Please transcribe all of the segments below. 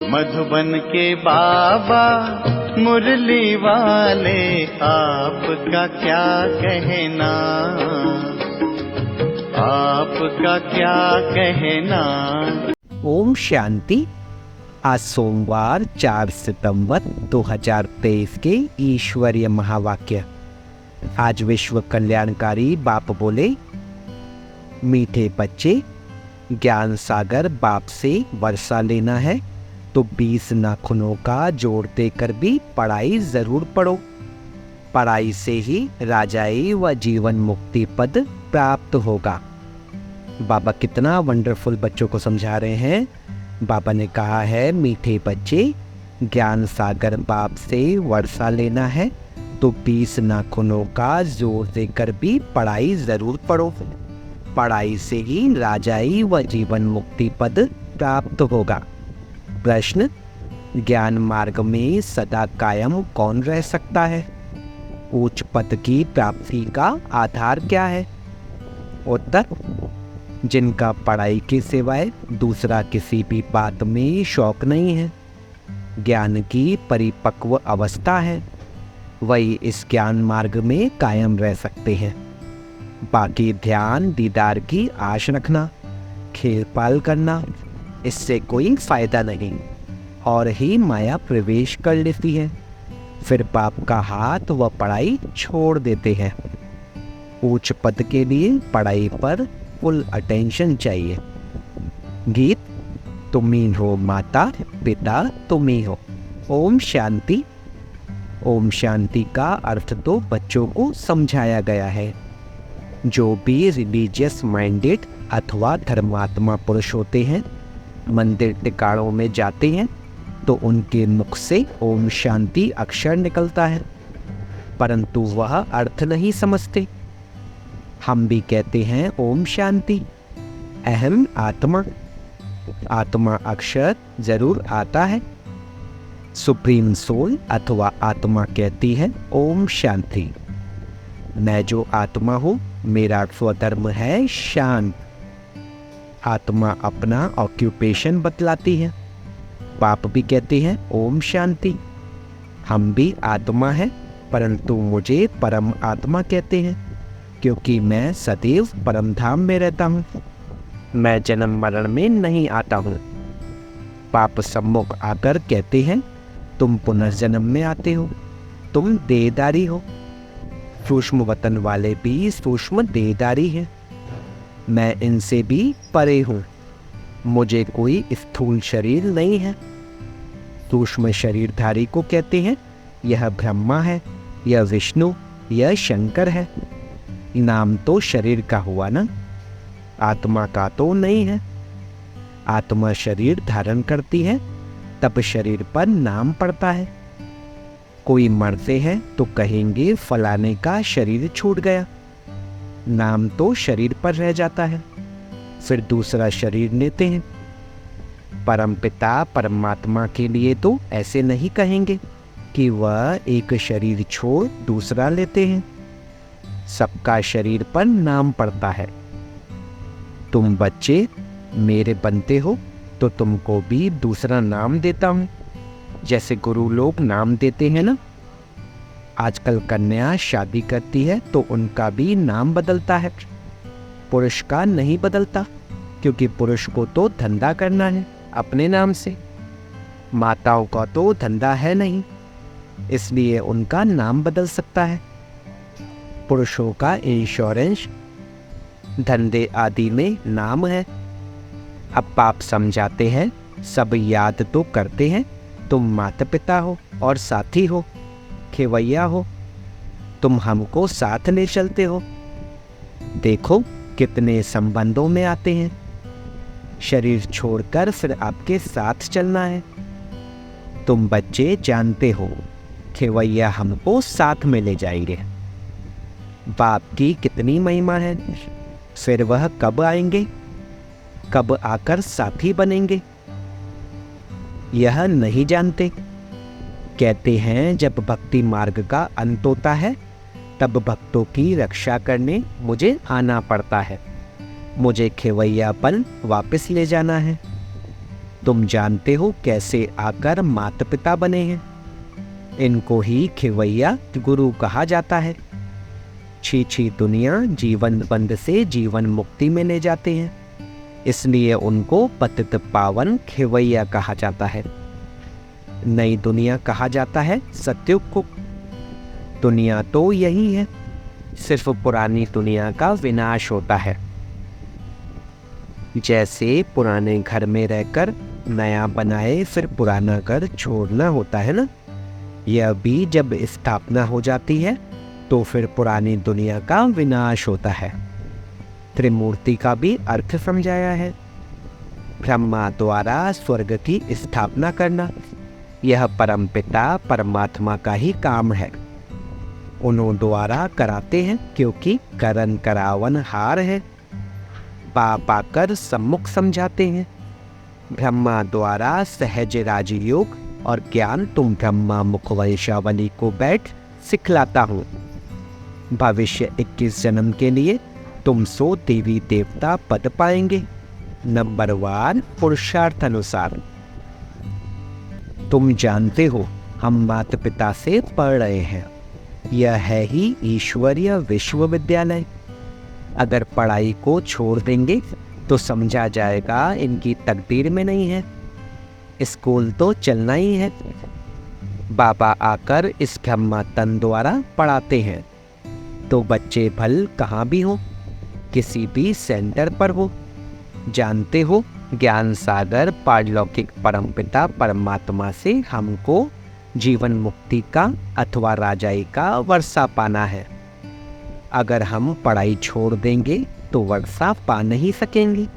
मधुबन के बाबा मुरली वाले, आपका क्या कहना, आपका क्या कहना। ओम शांति। आज सोमवार 4 सितंबर 2023 के ईश्वरीय महावाक्य। आज विश्व कल्याणकारी बाप बोले, मीठे बच्चे, ज्ञान सागर बाप से वर्षा लेना है तो 20 नाखूनों का जोड़ देकर भी पढ़ाई जरूर पढ़ो। पढ़ाई से ही राजाई व जीवन मुक्ति पद प्राप्त होगा। बाबा कितना वंडरफुल बच्चों को समझा रहे हैं। बाबा ने कहा है, मीठे बच्चे, ज्ञान सागर बाप से वर्षा लेना है तो 20 नाखूनों का जोर देकर भी पढ़ाई जरूर पढ़ो। पढ़ाई से ही राजाई व जीवन मुक्ति पद प्राप्त होगा। प्रश्न, ज्ञान मार्ग में सदा कायम कौन रह सकता है? उच्च पद की प्राप्ति का आधार क्या है? उत्तर, जिनका पढ़ाई के सिवाय दूसरा किसी भी बात में शौक नहीं है, ज्ञान की परिपक्व अवस्था है, वही इस ज्ञान मार्ग में कायम रह सकते हैं। बाकी ध्यान दीदार की आश रखना, खेल पाल करना, इससे कोई फायदा नहीं और ही माया प्रवेश कर लेती है। फिर बाप का हाथ व पढ़ाई छोड़ देते हैं। उच्च पद के लिए पढ़ाई पर फुल अटेंशन चाहिए। गीत, तुम ही हो माता पिता, तुम ही हो। ओम शांति। ओम शांति का अर्थ तो बच्चों को समझाया गया है। जो भी रिलीजियस माइंडेड अथवा धर्मात्मा पुरुष होते हैं, मंदिर टिकाणों में जाते हैं तो उनके मुख से ओम शांति अक्षर निकलता है, परंतु वह अर्थ नहीं समझते। हम भी कहते हैं ओम शांति, अहम आत्मा। आत्मा अक्षर जरूर आता है। सुप्रीम सोल अथवा आत्मा कहती है ओम शांति। मैं जो आत्मा हूँ, मेरा स्वधर्म है शांत। आत्मा अपना ऑक्यूपेशन बतलाती है। बाप भी कहते हैं ओम शांति। हम भी आत्मा हैं, परंतु मुझे परम आत्मा कहते हैं, क्योंकि मैं सदैव परम धाम में रहता हूँ। मैं जन्म मरण में नहीं आता हूँ। बाप सम्मुख आकर कहते हैं, तुम पुनर्जन्म में आते हो, तुम देहधारी हो। सूक्ष्म वतन वाले भी सूक्ष्म देहधारी हैं। मैं इनसे भी परे हूँ। मुझे कोई स्थूल शरीर नहीं है। सूक्ष्म शरीरधारी को कहते हैं, यह ब्रह्मा है, यह विष्णु, यह शंकर है। नाम तो शरीर का हुआ ना, आत्मा का तो नहीं है। आत्मा शरीर धारण करती है, तब शरीर पर नाम पड़ता है। कोई मरते हैं तो कहेंगे फलाने का शरीर छूट गया, नाम तो शरीर पर रह जाता है। फिर दूसरा शरीर लेते हैं। परमपिता परमात्मा के लिए तो ऐसे नहीं कहेंगे कि वह एक शरीर छोड़ दूसरा लेते हैं। सबका शरीर पर नाम पड़ता है। तुम बच्चे मेरे बनते हो तो तुमको भी दूसरा नाम देता हूँ, जैसे गुरु लोग नाम देते हैं ना। आजकल कन्या शादी करती है तो उनका भी नाम बदलता है, पुरुष का नहीं बदलता, क्योंकि पुरुष को तो धंधा करना है अपने नाम से। माताओं का तो धंधा है नहीं, इसलिए उनका नाम बदल सकता है। पुरुषों का इंश्योरेंस, धंधे आदि में नाम है। अब बाप समझाते हैं, सब याद तो करते हैं, तुम माता पिता हो और साथी हो, खेवैया हो, तुम हमको साथ ले चलते हो। देखो कितने संबंधों में आते हैं। शरीर छोड़कर फिर आपके साथ चलना है। तुम बच्चे जानते हो, खेवैया हमको साथ में ले जाएंगे। बाप की कितनी महिमा है। फिर वह कब आएंगे, कब आकर साथी बनेंगे, यह नहीं जानते। कहते हैं जब भक्ति मार्ग का अंत होता है, तब भक्तों की रक्षा करने मुझे आना पड़ता है। मुझे खेवैयापन वापस ले जाना है। तुम जानते हो कैसे आकर माता पिता बने हैं। इनको ही खिवैया गुरु कहा जाता है। छी दुनिया जीवन बंद से जीवन मुक्ति में ले जाते हैं, इसलिए उनको पतित पावन खिवैया कहा जाता है। नई दुनिया कहा जाता है सतयुग को। दुनिया तो यही है, सिर्फ पुरानी दुनिया का विनाश होता है। जैसे पुराने घर में रहकर नया बनाए फिर पुराना घर छोड़ना होता है ना, यह भी जब स्थापना हो जाती है तो फिर पुरानी दुनिया का विनाश होता है। त्रिमूर्ति का भी अर्थ समझाया है। ब्रह्मा द्वारा स्वर्ग की स्थापना करना, यह परमपिता परमात्मा का ही काम है। उन्हों द्वारा कराते हैं, क्योंकि करन करावन हार है। पाप आकर सम्मुख समझाते हैं। ब्रह्मा द्वारा सहज राजयोग और ज्ञान तुम ब्रह्मा मुख वंशावली को बैठ सिखलाता हूँ। भविष्य 21 जन्म के लिए तुम 100 देवी देवता पद पाएंगे, नंबर 1 पुरुषार्थ अनुसार। तुम जानते हो हम माता पिता से पढ़ रहे हैं। यह है ही ईश्वरीय विश्वविद्यालय। अगर पढ़ाई को छोड़ देंगे तो समझा जाएगा इनकी तकदीर में नहीं है। स्कूल तो चलना ही है। बाबा आकर इस ब्रह्मा तन द्वारा पढ़ाते हैं, तो बच्चे भल कहाँ भी हो, किसी भी सेंटर पर हो। जानते हो ज्ञान सागर पारलौकिक परमपिता परमात्मा से हमको जीवन मुक्ति का अथवा राजाई का वर्षा पाना है। अगर हम पढ़ाई छोड़ देंगे तो वर्षा पा नहीं सकेंगे।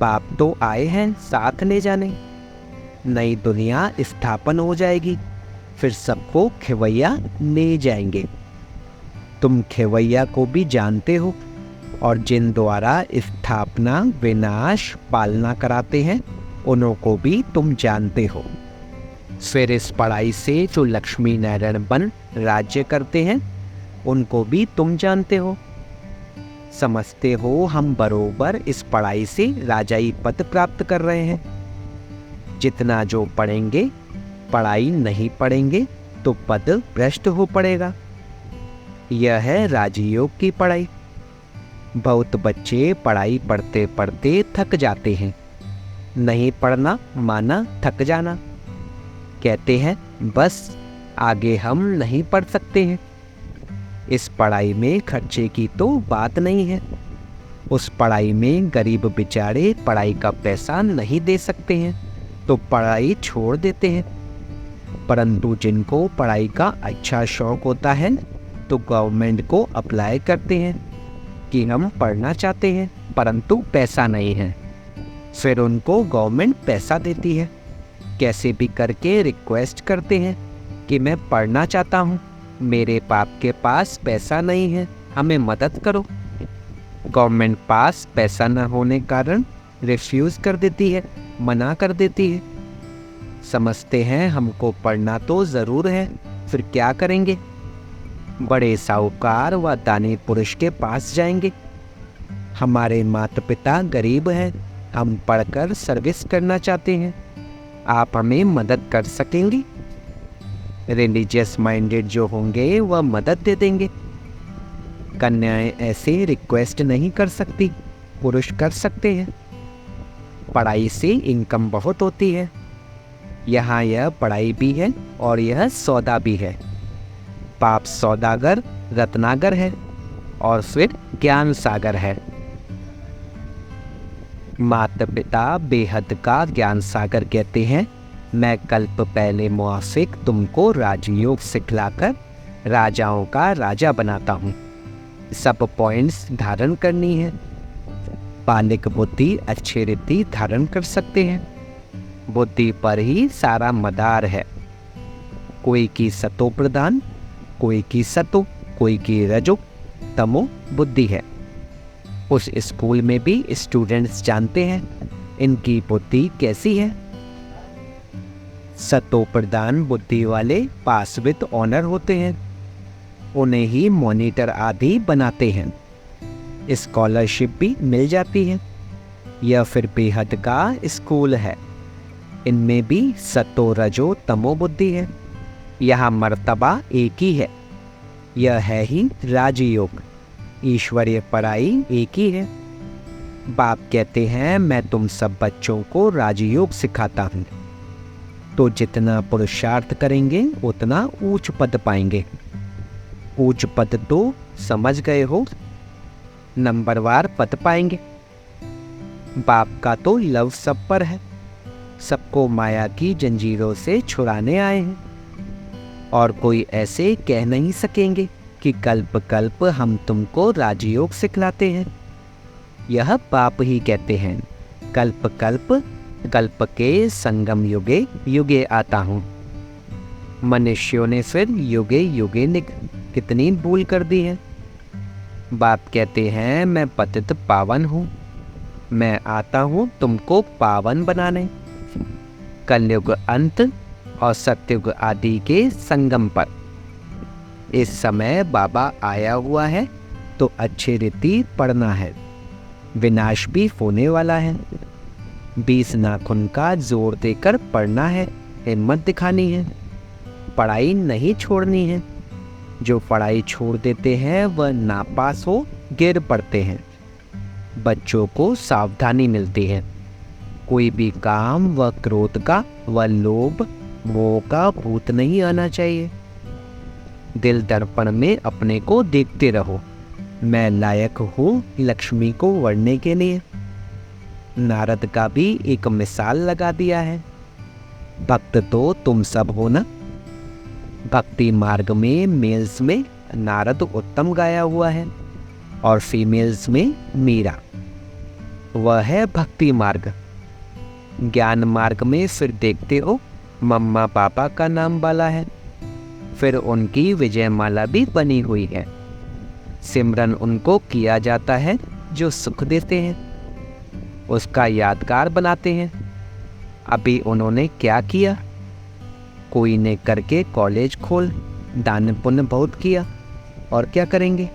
बाप तो आए हैं साथ ले जाने। नई दुनिया स्थापन हो जाएगी, फिर सबको खिवैया ले जाएंगे। तुम खिवैया को भी जानते हो, और जिन द्वारा स्थापना विनाश पालना कराते हैं उन्हों को भी तुम जानते हो। फिर इस पढ़ाई से जो लक्ष्मी नारायण बन राज्य करते हैं उनको भी तुम जानते हो। समझते हो हम बरोबर इस पढ़ाई से राजाई पद प्राप्त कर रहे हैं। जितना जो पढ़ेंगे, पढ़ाई नहीं पढ़ेंगे तो पद भ्रष्ट हो पड़ेगा। यह है राजयोग की पढ़ाई। बहुत बच्चे पढ़ाई पढ़ते पढ़ते थक जाते हैं। नहीं पढ़ना माना थक जाना। कहते हैं बस आगे हम नहीं पढ़ सकते हैं। इस पढ़ाई में खर्चे की तो बात नहीं है। उस पढ़ाई में गरीब बेचारे पढ़ाई का पैसा नहीं दे सकते हैं तो पढ़ाई छोड़ देते हैं। परंतु जिनको पढ़ाई का अच्छा शौक होता है तो गवर्नमेंट को अप्लाई करते हैं कि हम पढ़ना चाहते हैं परंतु पैसा नहीं है। फिर उनको गवर्नमेंट पैसा देती है। कैसे भी करके रिक्वेस्ट करते हैं कि मैं पढ़ना चाहता हूँ, मेरे बाप के पास पैसा नहीं है, हमें मदद करो। गवर्नमेंट पास पैसा न होने कारण रिफ्यूज़ कर देती है, मना कर देती है। समझते हैं हमको पढ़ना तो ज़रूर है, फिर क्या करेंगे? बड़े साहूकार व दानी पुरुष के पास जाएंगे। हमारे माता पिता गरीब हैं, हम पढ़कर सर्विस करना चाहते हैं, आप हमें मदद कर सकेंगे? रिलीजियस माइंडेड जो होंगे वह मदद दे देंगे। कन्याएं ऐसे रिक्वेस्ट नहीं कर सकती, पुरुष कर सकते हैं। पढ़ाई से इनकम बहुत होती है। यहाँ यह पढ़ाई भी है और यह सौदा भी है। पाप सौदागर रत्नागर है और फिर ज्ञान सागर है। माता पिता बेहद का ज्ञान सागर कहते हैं, मैं कल्प पहले मुआफिक तुमको राजयोग सिखलाकर राजाओं का राजा बनाता हूँ। सब पॉइंट्स धारण करनी है। बालिक बुद्धि अच्छी रीति धारण कर सकते हैं। बुद्धि पर ही सारा मदार है। कोई की सतो प्रधान, कोई की सतो, कोई की रजो तमो बुद्धि है। उस स्कूल में भी स्टूडेंट्स जानते हैं इनकी बुद्धि कैसी है। सतो प्रधान बुद्धि वाले पास विद ऑनर होते हैं, उन्हें ही मॉनिटर आदि बनाते हैं। स्कॉलरशिप भी मिल जाती है। यह फिर बेहद का स्कूल है। इनमें भी सतो रजो तमो बुद्धि है। यहाँ मर्तबा एक ही है, यह है ही राजयोग। ईश्वरीय पढ़ाई एक ही है। बाप कहते हैं मैं तुम सब बच्चों को राजयोग सिखाता हूँ, तो जितना पुरुषार्थ करेंगे उतना ऊंच पद पाएंगे। ऊंच पद तो समझ गए हो, नंबरवार पद पाएंगे। बाप का तो लव सब पर है, सबको माया की जंजीरों से छुड़ाने आए हैं। और कोई ऐसे कह नहीं सकेंगे कि कल्प कल्प हम तुमको राजयोग सिखलाते हैं। यह बाप ही कहते हैं, कल्प कल्प कल्प के संगम युगे युगे आता हूँ। मनुष्यों ने फिर युगे युगे कितनी भूल कर दी है। बाप कहते हैं मैं पतित पावन हूँ, मैं आता हूँ तुमको पावन बनाने। कलयुग अंत और सत्ययुग आदि के संगम पर इस समय बाबा आया हुआ है, तो अच्छी रीति पढ़ना है। विनाश भी होने वाला है। 20 नाखून का जोर देकर पढ़ना है, हिम्मत दिखानी है। पढ़ाई नहीं छोड़नी है। जो पढ़ाई छोड़ देते हैं वह नापास हो गिर पड़ते हैं। बच्चों को सावधानी मिलती है। कोई भी काम व क्रोध का व लोभ मोह का भूत नहीं आना चाहिए। दिल दर्पण में अपने को देखते रहो, मैं लायक हूँ लक्ष्मी को वरने के लिए। नारद का भी एक मिसाल लगा दिया है। भक्त तो तुम सब हो ना। भक्ति मार्ग में मेल्स में नारद उत्तम गाया हुआ है और फीमेल्स में मीरा। वह है भक्ति मार्ग। ज्ञान मार्ग में फिर देखते हो मम्मा पापा का नाम वाला है, फिर उनकी विजयमाला भी बनी हुई है। सिमरन उनको किया जाता है जो सुख देते हैं, उसका यादगार बनाते हैं। अभी उन्होंने क्या किया? कोई ने करके कॉलेज खोल, दान पुण्य बहुत किया, और क्या करेंगे?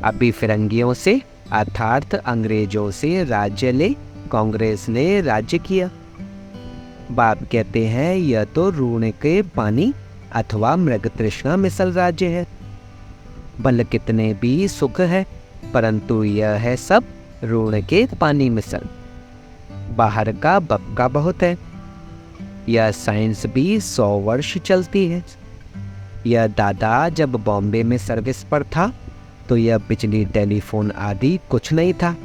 अभी फिरंगियों से अर्थात अंग्रेजों से राज्य ले कांग्रेस ने राज्य किया। बाप कहते हैं यह तो रूण के पानी अथवा मृग तृष्णा मिसल राज्य है। भले कितने भी सुख है, परंतु यह है सब रूण के पानी मिसल। बाहर का बक्का बहुत है। यह साइंस भी 100 वर्ष चलती है। यह दादा जब बॉम्बे में सर्विस पर था तो यह बिजली टेलीफोन आदि कुछ नहीं था।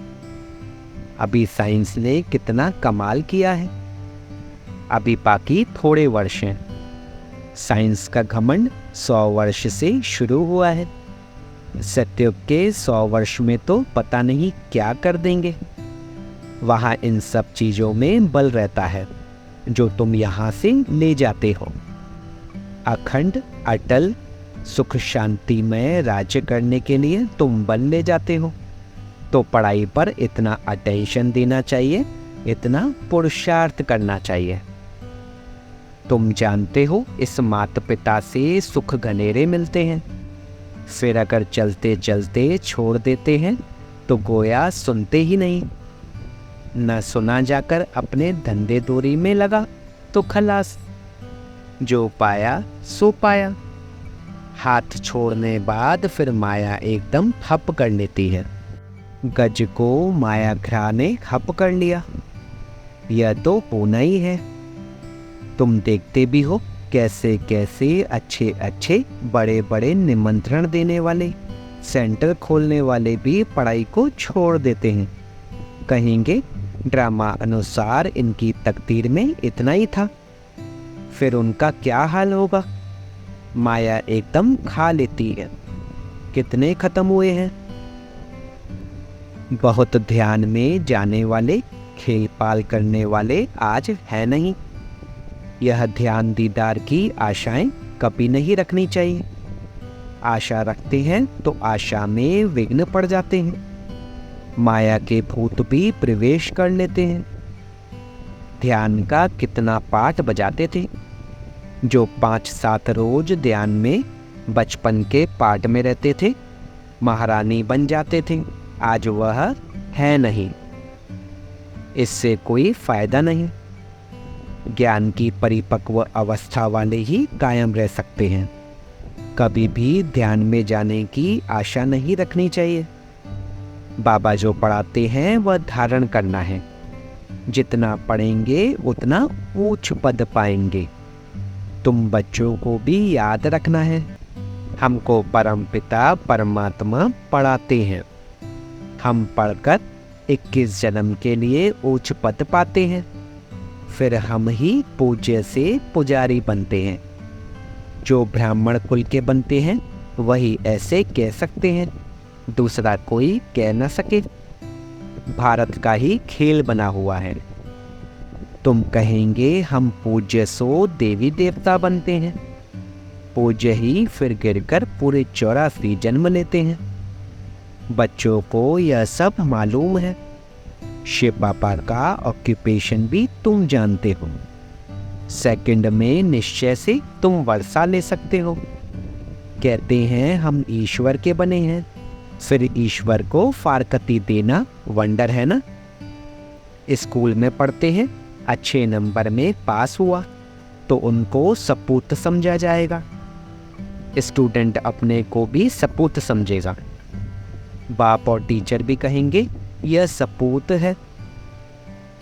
अभी साइंस ने कितना कमाल किया है। अभी बाकी थोड़े वर्ष हैं। साइंस का घमंड 100 वर्ष से शुरू हुआ है। सत्ययुग के 100 वर्ष में तो पता नहीं क्या कर देंगे। वहाँ इन सब चीज़ों में बल रहता है जो तुम यहाँ से ले जाते हो। अखंड अटल सुख शांति में राज्य करने के लिए तुम बल ले जाते हो, तो पढ़ाई पर इतना अटेंशन देना चाहिए, इतना पुरुषार्थ करना चाहिए। तुम जानते हो इस माता पिता से सुख घनेरे मिलते हैं, फिर अगर चलते चलते छोड़ देते हैं तो गोया सुनते ही नहीं। न सुना जाकर अपने धंधे दोरी में लगा तो खलास। जो पाया सो पाया। हाथ छोड़ने बाद फिर माया एकदम हप कर लेती है। गज को माया घ्रा ने हप कर लिया। यह तो होना ही है। तुम देखते भी हो कैसे कैसे अच्छे अच्छे बड़े बड़े निमंत्रण देने वाले, सेंटर खोलने वाले भी पढ़ाई को छोड़ देते हैं। कहेंगे ड्रामा अनुसार इनकी तकदीर में इतना ही था। फिर उनका क्या हाल होगा? माया एकदम खा लेती है। कितने खत्म हुए हैं? बहुत ध्यान में जाने वाले, खेल पाल करने वाले आज है नहीं। यह ध्यान दीदार की आशाएं कभी नहीं रखनी चाहिए। आशा रखते हैं तो आशा में विघ्न पड़ जाते हैं। माया के भूत भी प्रवेश कर लेते हैं। ध्यान का कितना पाठ बजाते थे। जो 5-7 रोज ध्यान में बचपन के पाठ में रहते थे, महारानी बन जाते थे। आज वह है नहीं। इससे कोई फायदा नहीं। ज्ञान की परिपक्व अवस्था वाले ही कायम रह सकते हैं। कभी भी ध्यान में जाने की आशा नहीं रखनी चाहिए। बाबा जो पढ़ाते हैं वह धारण करना है। जितना पढ़ेंगे उतना ऊंच पद पाएंगे। तुम बच्चों को भी याद रखना है, हमको परमपिता परमात्मा पढ़ाते हैं। हम पढ़कर 21 जन्म के लिए उच्च पद पाते हैं, फिर हम ही पूज्य से पुजारी बनते हैं। जो ब्राह्मण कुल के बनते हैं वही ऐसे कह सकते हैं, दूसरा कोई कह न सके। भारत का ही खेल बना हुआ है। तुम कहेंगे हम पूज्य सो देवी देवता बनते हैं, पूज्य ही फिर गिरकर पूरे 84 जन्म लेते हैं। बच्चों को यह सब मालूम है। शिव बाबा का ऑक्यूपेशन भी तुम जानते हो। सेकंड में निश्चय से तुम वर्षा ले सकते हो। कहते हैं हम ईश्वर के बने हैं, फिर ईश्वर को फारकती देना वंडर है ना। स्कूल में पढ़ते हैं, अच्छे नंबर में पास हुआ तो उनको सपूत समझा जाएगा। स्टूडेंट अपने को भी सपूत समझेगा। बाप और टीचर भी कहेंगे यह सपूत है।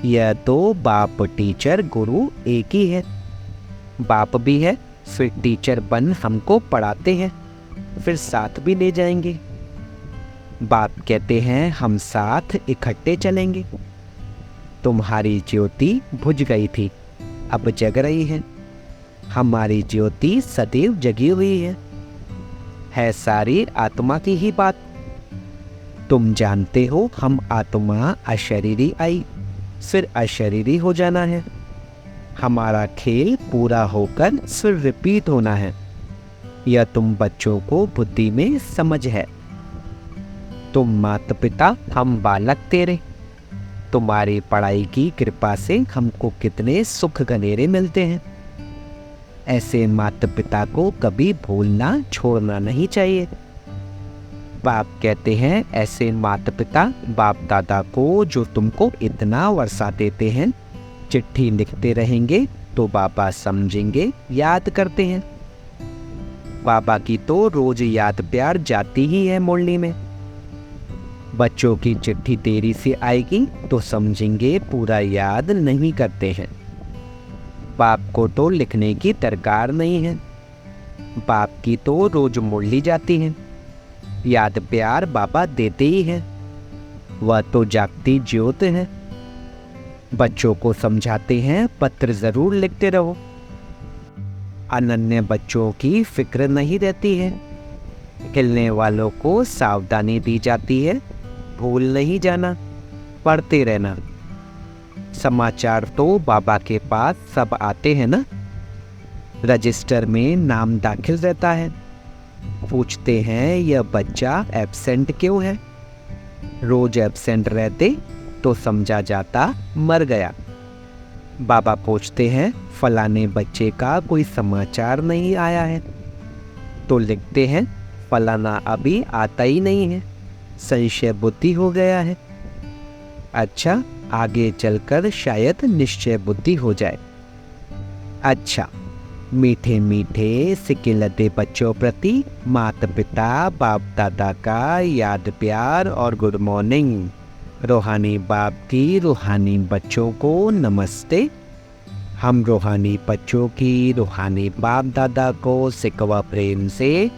यह तो बाप टीचर गुरु एक ही है। बाप भी है, फिर टीचर बन हमको पढ़ाते हैं, फिर साथ भी ले जाएंगे। बाप कहते हैं हम साथ इकट्ठे चलेंगे। तुम्हारी ज्योति बुझ गई थी, अब जग रही है। हमारी ज्योति सदैव जगी हुई है सारी आत्मा की ही बात। तुम जानते हो हम आत्मा अशरीरी आई, फिर अशरीरी हो जाना है। हमारा खेल पूरा होकर फिर रिपीट होना है। यह तुम बच्चों को बुद्धि में समझ है। तुम माता पिता, हम बालक तेरे। तुम्हारी पढ़ाई की कृपा से हमको कितने सुख गनेरे मिलते हैं। ऐसे माता पिता को कभी भूलना छोड़ना नहीं चाहिए। बाप कहते हैं ऐसे माता पिता बाप दादा को जो तुमको इतना वर्षा देते हैं, चिट्ठी लिखते रहेंगे तो बाबा समझेंगे, याद करते हैं। बाबा की तो रोज याद प्यार जाती ही है मुरली में। बच्चों की चिट्ठी देरी से आएगी तो समझेंगे पूरा याद नहीं करते हैं। बाप को तो लिखने की दरकार नहीं है। बाप की तो रोज मुरली जाती है, याद प्यार बाबा देते ही हैं। वह तो जागती ज्योत है। बच्चों को समझाते हैं पत्र जरूर लिखते रहो। अनन्य बच्चों की फिक्र नहीं रहती है। हिलने वालों को सावधानी दी जाती है, भूल नहीं जाना, पढ़ते रहना। समाचार तो बाबा के पास सब आते हैं ना। रजिस्टर में नाम दाखिल रहता है। पूछते हैं यह बच्चा एब्सेंट क्यों है। रोज एब्सेंट रहते तो समझा जाता मर गया। बाबा पूछते हैं फलाने बच्चे का कोई समाचार नहीं आया है, तो लिखते हैं फलाना अभी आता ही नहीं है, संशय बुद्धि हो गया है। अच्छा, आगे चलकर शायद निश्चय बुद्धि हो जाए। अच्छा, मीठे मीठे सिकिलते बच्चों प्रति माता पिता बाप दादा का याद प्यार और गुड मॉर्निंग। रूहानी बाप की रूहानी बच्चों को नमस्ते। हम रूहानी बच्चों की रूहानी बाप दादा को सिकवा प्रेम से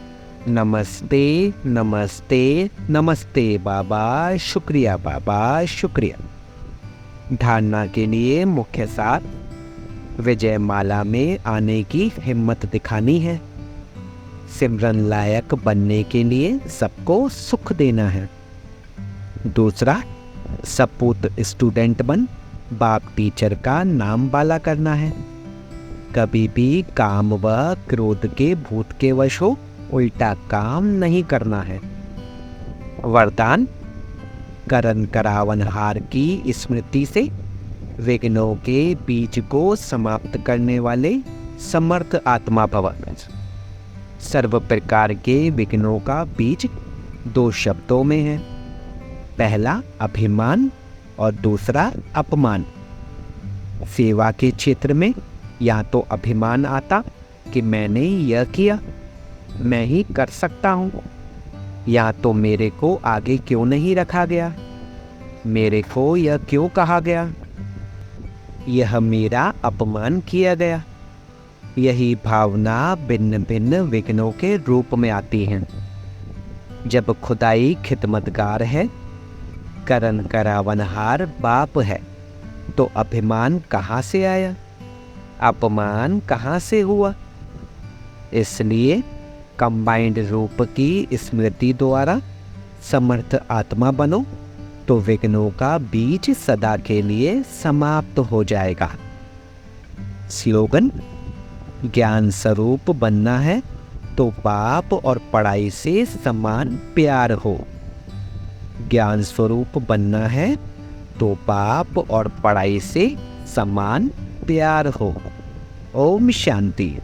नमस्ते नमस्ते नमस्ते बाबा, शुक्रिया बाबा, शुक्रिया। धारणा के लिए मुख्य सार, विजय माला में आने की हिम्मत दिखानी है। सिमरन लायक बनने के लिए सबको सुख देना है। दूसरा, सपूत स्टूडेंट बन बाप टीचर का नाम बाला करना है। कभी भी काम व क्रोध के भूत के वश हो उल्टा काम नहीं करना है। वरदान, करण करावन हार की स्मृति से विघ्नों के बीज को समाप्त करने वाले समर्थ आत्मा भव। सर्व प्रकार के विघ्नों का बीज 2 शब्दों में है। पहला अभिमान, और दूसरा अपमान। सेवा के क्षेत्र में या तो अभिमान आता कि मैंने यह किया, मैं ही कर सकता हूँ, या तो मेरे को आगे क्यों नहीं रखा गया, मेरे को यह क्यों कहा गया, यह मेरा अपमान किया गया। यही भावना भिन्न भिन्न विघ्नों के रूप में आती हैं। जब खुदाई खिदमतगार है, करन करावनहार बाप है, तो अभिमान कहाँ से आया, अपमान कहाँ से हुआ। इसलिए कंबाइंड रूप की स्मृति द्वारा समर्थ आत्मा बनो तो विघ्नों का बीज सदा के लिए समाप्त हो जाएगा। स्लोगन: ज्ञान स्वरूप बनना है तो पाप और पढ़ाई से समान प्यार हो। ज्ञान स्वरूप बनना है तो पाप और पढ़ाई से समान प्यार हो। ओम शांति।